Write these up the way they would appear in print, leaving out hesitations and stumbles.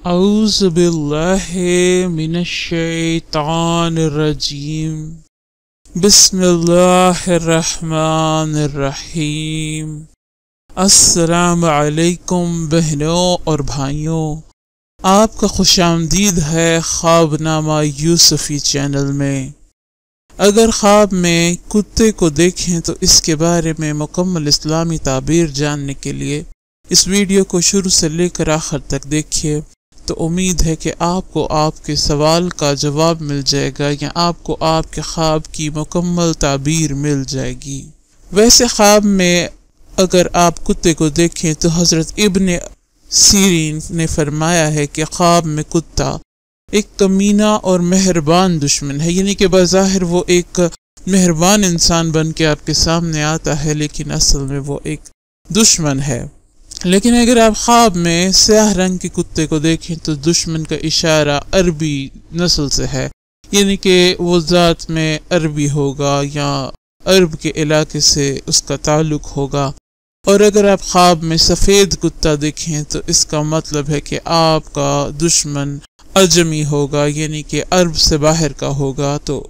اعوذ باللہ من الشیطان الرجیم بسم اللہ الرحمن الرحیم۔ السلام علیکم بہنوں اور بھائیوں، آپ کا خوش آمدید ہے خواب نامہ یوسفی چینل میں۔ اگر خواب میں کتے کو دیکھیں تو اس کے بارے میں مکمل اسلامی تعبیر جاننے کے لیے اس ویڈیو کو شروع سے لے کر آخر تک دیکھیے، تو امید ہے کہ آپ کو آپ کے سوال کا جواب مل جائے گا یا آپ کو آپ کے خواب کی مکمل تعبیر مل جائے گی۔ ویسے خواب میں اگر آپ کتے کو دیکھیں تو حضرت ابن سیرین نے فرمایا ہے کہ خواب میں کتا ایک کمینہ اور مہربان دشمن ہے، یعنی کہ بظاہر وہ ایک مہربان انسان بن کے آپ کے سامنے آتا ہے لیکن اصل میں وہ ایک دشمن ہے۔ لیکن اگر آپ خواب میں سیاہ رنگ کے کتے کو دیکھیں تو دشمن کا اشارہ عربی نسل سے ہے، یعنی کہ وہ ذات میں عربی ہوگا یا عرب کے علاقے سے اس کا تعلق ہوگا۔ اور اگر آپ خواب میں سفید کتا دیکھیں تو اس کا مطلب ہے کہ آپ کا دشمن عجمی ہوگا، یعنی کہ عرب سے باہر کا ہوگا۔ تو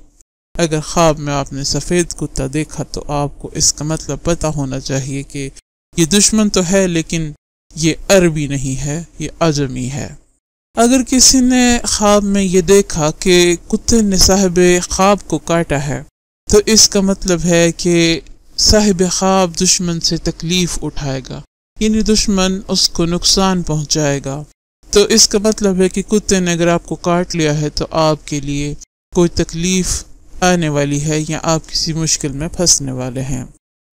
اگر خواب میں آپ نے سفید کتا دیکھا تو آپ کو اس کا مطلب پتہ ہونا چاہیے کہ یہ دشمن تو ہے لیکن یہ عربی نہیں ہے، یہ عجمی ہے۔ اگر کسی نے خواب میں یہ دیکھا کہ کتے نے صاحب خواب کو کاٹا ہے تو اس کا مطلب ہے کہ صاحب خواب دشمن سے تکلیف اٹھائے گا، یعنی دشمن اس کو نقصان پہنچائے گا۔ تو اس کا مطلب ہے کہ کتے نے اگر آپ کو کاٹ لیا ہے تو آپ کے لیے کوئی تکلیف آنے والی ہے یا آپ کسی مشکل میں پھنسنے والے ہیں۔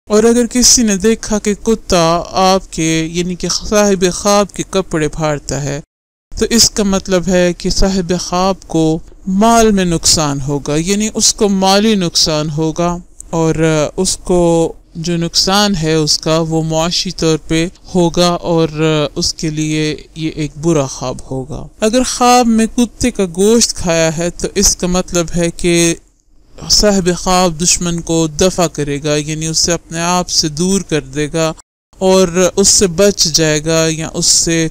اور اگر کسی نے دیکھا کہ کتا آپ کے یعنی کہ صاحب خواب کے کپڑے پھاڑتا ہے تو اس کا مطلب ہے کہ صاحب خواب کو مال میں نقصان ہوگا، یعنی اس کو مالی نقصان ہوگا، اور اس کو جو نقصان ہے اس کا وہ معاشی طور پہ ہوگا اور اس کے لیے یہ ایک برا خواب ہوگا۔ اگر خواب میں کتے کا گوشت کھایا ہے تو اس کا مطلب ہے کہ صاحب خواب دشمن کو دفع کرے گا، یعنی اسے اپنے آپ سے دور کر دے گا اور اس سے بچ جائے گا یا اس سے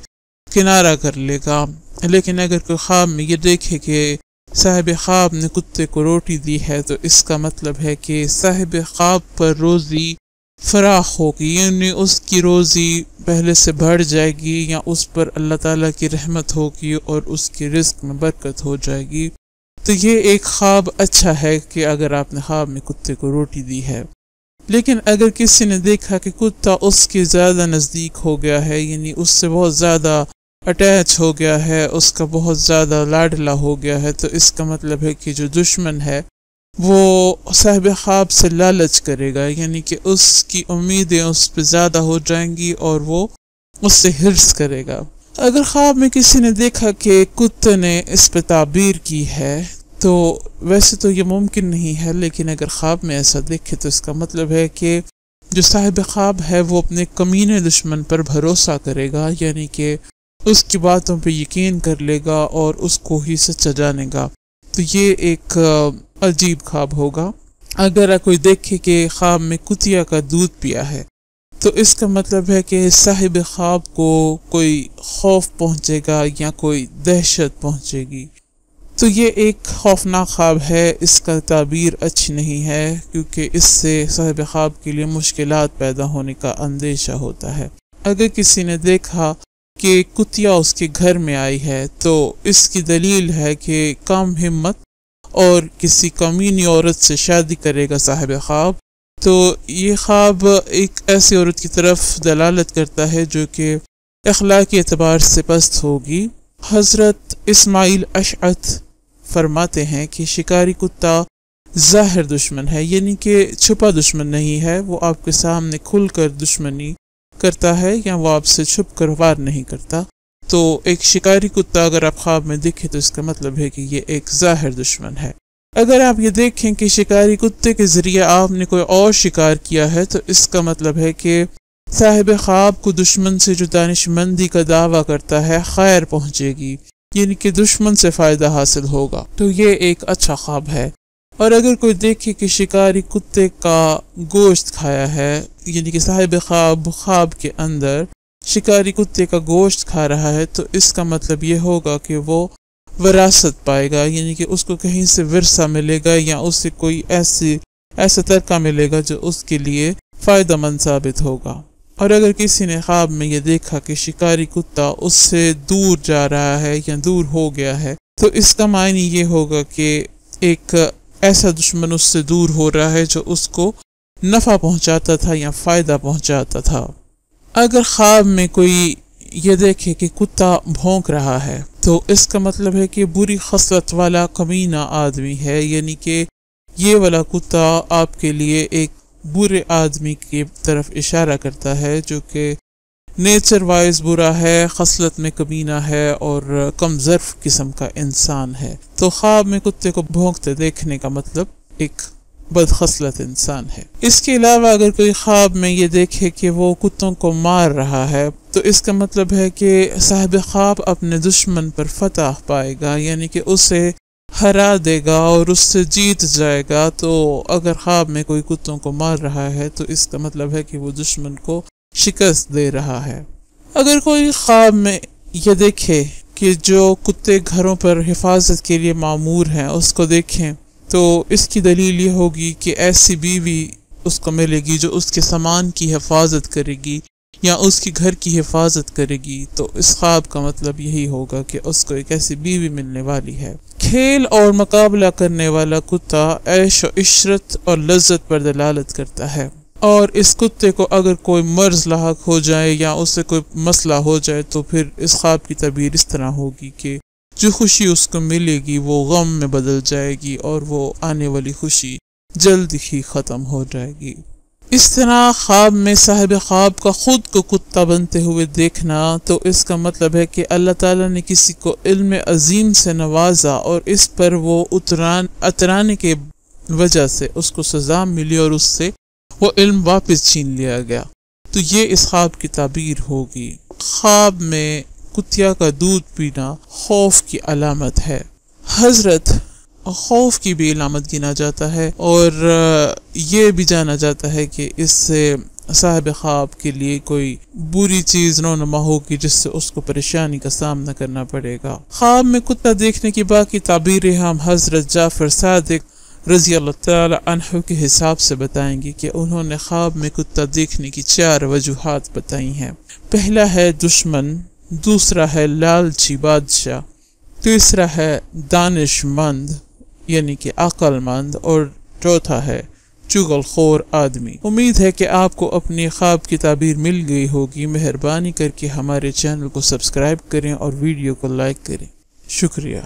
کنارہ کر لے گا۔ لیکن اگر کوئی خواب میں یہ دیکھے کہ صاحب خواب نے کتے کو روٹی دی ہے تو اس کا مطلب ہے کہ صاحب خواب پر روزی فراخ ہوگی، یعنی اس کی روزی پہلے سے بڑھ جائے گی یا اس پر اللہ تعالیٰ کی رحمت ہوگی اور اس کی رزق میں برکت ہو جائے گی۔ تو یہ ایک خواب اچھا ہے کہ اگر آپ نے خواب میں کتے کو روٹی دی ہے۔ لیکن اگر کسی نے دیکھا کہ کتا اس کے زیادہ نزدیک ہو گیا ہے، یعنی اس سے بہت زیادہ اٹیچ ہو گیا ہے، اس کا بہت زیادہ لاڈلا ہو گیا ہے، تو اس کا مطلب ہے کہ جو دشمن ہے وہ صاحب خواب سے لالچ کرے گا، یعنی کہ اس کی امیدیں اس پہ زیادہ ہو جائیں گی اور وہ اس سے حرص کرے گا۔ اگر خواب میں کسی نے دیکھا کہ کتے نے اس پہ تعبیر کی ہے تو ویسے تو یہ ممکن نہیں ہے، لیکن اگر خواب میں ایسا دیکھے تو اس کا مطلب ہے کہ جو صاحب خواب ہے وہ اپنے کمینے دشمن پر بھروسہ کرے گا، یعنی کہ اس کی باتوں پہ یقین کر لے گا اور اس کو ہی سچا جانے گا۔ تو یہ ایک عجیب خواب ہوگا۔ اگر کوئی دیکھے کہ خواب میں کتیا کا دودھ پیا ہے تو اس کا مطلب ہے کہ صاحب خواب کو کوئی خوف پہنچے گا یا کوئی دہشت پہنچے گی۔ تو یہ ایک خوفناک خواب ہے، اس کا تعبیر اچھی نہیں ہے کیونکہ اس سے صاحب خواب کے لیے مشکلات پیدا ہونے کا اندیشہ ہوتا ہے۔ اگر کسی نے دیکھا کہ کتیا اس کے گھر میں آئی ہے تو اس کی دلیل ہے کہ کم ہمت اور کسی کمینی عورت سے شادی کرے گا صاحب خواب۔ تو یہ خواب ایک ایسی عورت کی طرف دلالت کرتا ہے جو کہ اخلاقی اعتبار سے پست ہوگی۔ حضرت اسماعیل اشعث فرماتے ہیں کہ شکاری کتا ظاہر دشمن ہے، یعنی کہ چھپا دشمن نہیں ہے، وہ آپ کے سامنے کھل کر دشمنی کرتا ہے یا وہ آپ سے چھپ کر وار نہیں کرتا۔ تو ایک شکاری کتا اگر آپ خواب میں دیکھے تو اس کا مطلب ہے کہ یہ ایک ظاہر دشمن ہے۔ اگر آپ یہ دیکھیں کہ شکاری کتے کے ذریعے آپ نے کوئی اور شکار کیا ہے تو اس کا مطلب ہے کہ صاحب خواب کو دشمن سے جو دانش مندی کا دعویٰ کرتا ہے خیر پہنچے گی، یعنی کہ دشمن سے فائدہ حاصل ہوگا۔ تو یہ ایک اچھا خواب ہے۔ اور اگر کوئی دیکھے کہ شکاری کتے کا گوشت کھایا ہے، یعنی کہ صاحب خواب کے اندر شکاری کتے کا گوشت کھا رہا ہے تو اس کا مطلب یہ ہوگا کہ وہ وراثت پائے گا، یعنی کہ اس کو کہیں سے ورثہ ملے گا یا اس سے کوئی ایسا ترکہ ملے گا جو اس کے لیے فائدہ مند ثابت ہوگا۔ اور اگر کسی نے خواب میں یہ دیکھا کہ شکاری کتا اس سے دور جا رہا ہے یا دور ہو گیا ہے تو اس کا معنی یہ ہوگا کہ ایک ایسا دشمن اس سے دور ہو رہا ہے جو اس کو نفع پہنچاتا تھا یا فائدہ پہنچاتا تھا۔ اگر خواب میں کوئی یہ دیکھے کہ کتا بھونک رہا ہے تو اس کا مطلب ہے کہ بری خصلت والا کمینہ آدمی ہے، یعنی کہ یہ والا کتا آپ کے لیے ایک برے آدمی کی طرف اشارہ کرتا ہے جو کہ نیچر وائز برا ہے، خصلت میں کمینہ ہے اور کم ظرف قسم کا انسان ہے۔ تو خواب میں کتے کو بھونکتے دیکھنے کا مطلب ایک بدخصلت انسان ہے۔ اس کے علاوہ اگر کوئی خواب میں یہ دیکھے کہ وہ کتوں کو مار رہا ہے تو اس کا مطلب ہے کہ صاحب خواب اپنے دشمن پر فتح پائے گا، یعنی کہ اسے ہرا دے گا اور اس سے جیت جائے گا۔ تو اگر خواب میں کوئی کتوں کو مار رہا ہے تو اس کا مطلب ہے کہ وہ دشمن کو شکست دے رہا ہے۔ اگر کوئی خواب میں یہ دیکھے کہ جو کتے گھروں پر حفاظت کے لیے معمور ہیں اس کو دیکھیں تو اس کی دلیل یہ ہوگی کہ ایسی بیوی اس کو ملے گی جو اس کے سامان کی حفاظت کرے گی یا اس کی گھر کی حفاظت کرے گی۔ تو اس خواب کا مطلب یہی ہوگا کہ اس کو ایک ایسی بیوی ملنے والی ہے۔ کھیل اور مقابلہ کرنے والا کتا عیش و عشرت اور لذت پر دلالت کرتا ہے، اور اس کتے کو اگر کوئی مرض لاحق ہو جائے یا اس سے کوئی مسئلہ ہو جائے تو پھر اس خواب کی تعبیر اس طرح ہوگی کہ جو خوشی اس کو ملے گی وہ غم میں بدل جائے گی اور وہ آنے والی خوشی جلد ہی ختم ہو جائے گی۔ اس طرح خواب میں صاحب خواب کا خود کو کتا بنتے ہوئے دیکھنا تو اس کا مطلب ہے کہ اللہ تعالیٰ نے کسی کو علم عظیم سے نوازا اور اس پر وہ اترانے کے وجہ سے اس کو سزا ملی اور اس سے وہ علم واپس چھین لیا گیا، تو یہ اس خواب کی تعبیر ہوگی۔ خواب میں کتیا کا دودھ پینا خوف کی علامت ہے۔ حضرت خوف کی بھی علامت گنا جاتا ہے اور یہ بھی جانا جاتا ہے کہ اس سے صاحب خواب کے لیے کوئی بری چیز رونما ہوگی جس سے اس کو پریشانی کا سامنا کرنا پڑے گا۔ خواب میں کتا دیکھنے کی باقی تعبیریں ہم حضرت جعفر صادق رضی اللہ تعالی عنہ کے حساب سے بتائیں گے کہ انہوں نے خواب میں کتا دیکھنے کی 4 وجوہات بتائی ہیں۔ پہلا ہے دشمن، دوسرا ہے لالچی بادشاہ، تیسرا ہے دانش مند یعنی کہ عقل مند، اور چوتھا ہے چغل خور آدمی۔ امید ہے کہ آپ کو اپنی خواب کی تعبیر مل گئی ہوگی۔ مہربانی کر کے ہمارے چینل کو سبسکرائب کریں اور ویڈیو کو لائک کریں۔ شکریہ۔